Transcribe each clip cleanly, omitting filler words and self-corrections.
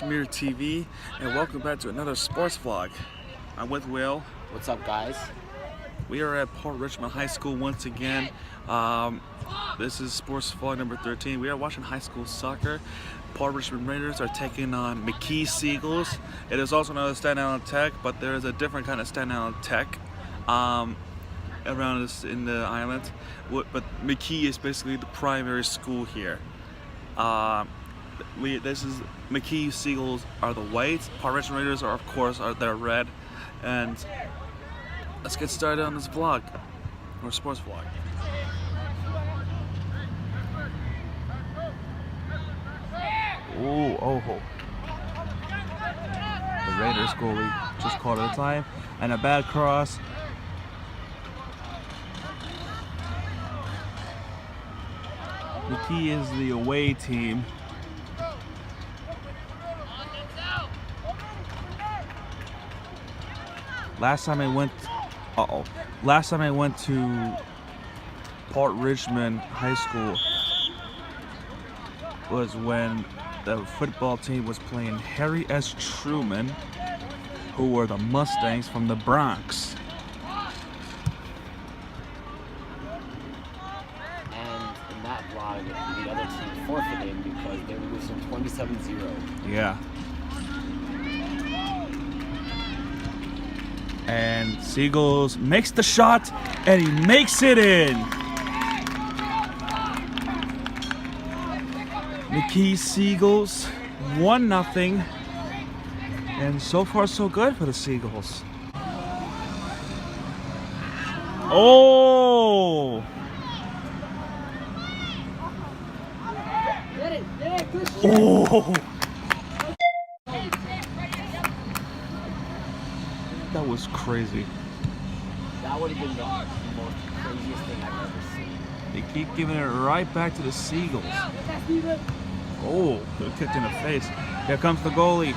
Mirror TV, and welcome back to another sports vlog. I'm with Will. What's up, guys? We are at Port Richmond High School once again. This is sports vlog number 13. We are watching high school soccer. Port Richmond Raiders are taking on McKee Seagulls. It is also known as Staten Island Tech, but there is a different kind of Staten Island Tech around us in the island. But McKee is basically the primary school here. McKee Seagulls are the white. Port Richmond Raiders are, of course, they're red. And let's get started on this vlog, or sports vlog. Oh. The Raiders goalie just called it a time, and a bad cross. McKee is the away team. Last time I went to Port Richmond High School was when the football team was playing Harry S. Truman, who were the Mustangs from the Bronx. And in that vlog, the other team forfeited because they were losing 27-0. Yeah. And Seagulls makes the shot, and he makes it in. McKee Seagulls 1-0, and so far so good for the Seagulls. Oh! Oh! That was crazy. That would have been the most craziest thing I've ever seen. They keep giving it right back to the Seagulls. Oh, good kick in the face. Here comes the goalie.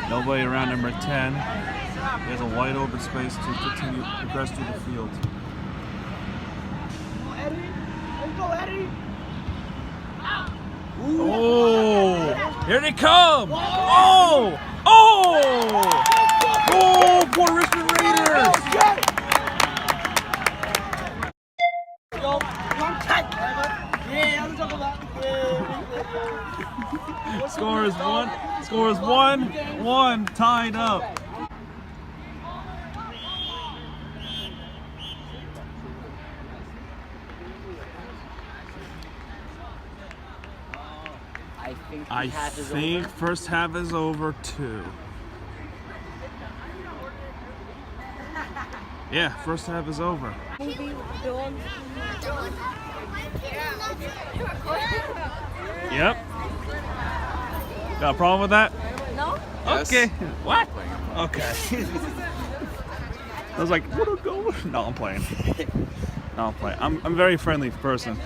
Nobody around number 10. There's a wide open space to continue to progress through the field. Oh! Here they come! Oh! Oh! Oh! Port Richmond Raiders! Score is 1-1, tied up. I think first half is over too. Yeah, first half is over. Yep. Got a problem with that? No. Okay. What? Okay. I was like, what a go? No, I'm playing. No, I'm playing. I'm a very friendly person.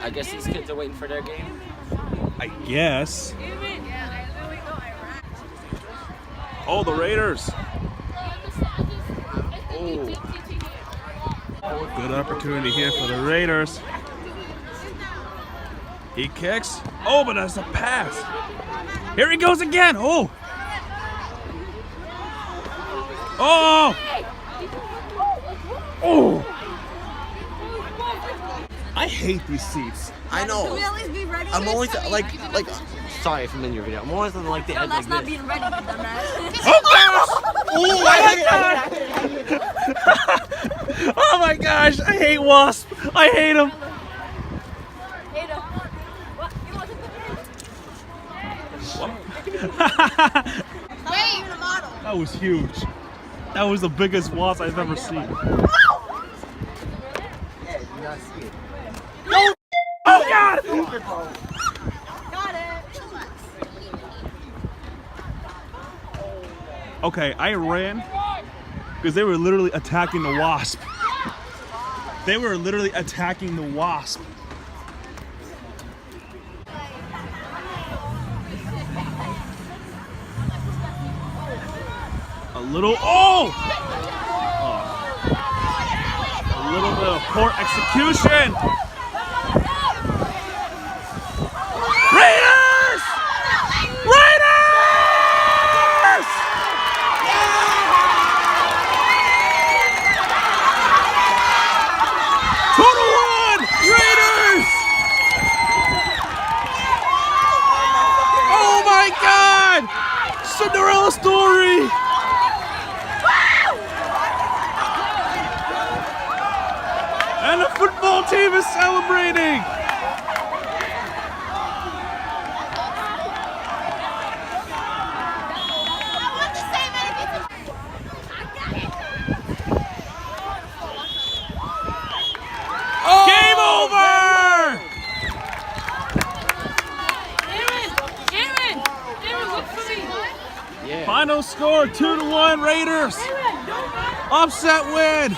I guess these kids are waiting for their game. I guess. Oh, the Raiders. Oh. Good opportunity here for the Raiders. He kicks. Oh, but that's a pass. Here he goes again. Oh. Oh. Oh. I hate these seats. I know. Can we at least be ready? I'm always like. Sorry if I'm in your video. I'm always on like the edge That's like not this. being ready, dumbass. Oh gosh! Oh my god! Oh my gosh! I hate Wasp. I hate him. That was huge. That was the biggest Wasp I've ever seen. Oh god! Got it. Okay, I ran because they were literally attacking the Wasp. They were literally attacking the Wasp. A little, oh! A little bit of poor execution. Raiders! Raiders! 2-1! Raiders! Oh my God! Cinderella story! And the football team is celebrating! Game over! Aaron, look for me. Yeah. Final score 2-1 Raiders. Upset win.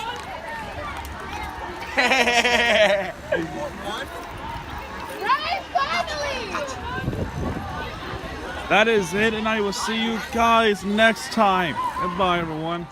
That is it, and I will see you guys next time. Goodbye, everyone.